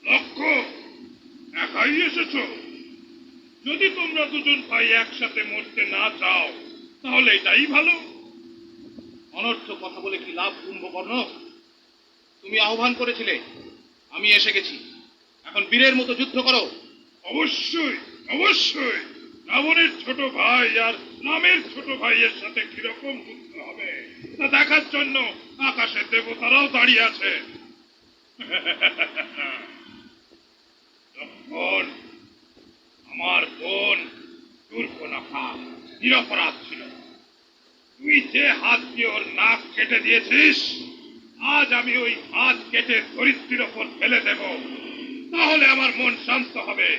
লক্ষ্য, একাই এসেছ? যদি তোমরা দুজন ভাই একসাথে মরতে না চাও তাহলে এটাই ভালো। অনর্থ কথা বলে কি লাভ কুম্ভকর্ণ? তুমি আহ্বান করেছিলে, আমি এসে গেছি। এখন বীরের মতো যুদ্ধ করো। অবশ্যই অবশ্যই। রাবণের ছোট ভাই আর রামের ছোট ভাইয়ের সাথে কিরকম যুদ্ধ হবে তা দেখার জন্য আকাশের দেবতারাও দাঁড়িয়ে আছে। লক্ষ্মণ, আমার বোন শূর্পণখা নিরপরাধ ছিল। তুই যে হাত দিয়ে ওর নাক কেটে দিয়েছিস, আজ আমি ওই হাত কেটে ধরিত্রীর ওপর ফেলে দেব, তাহলে আমার মন শান্ত হবে।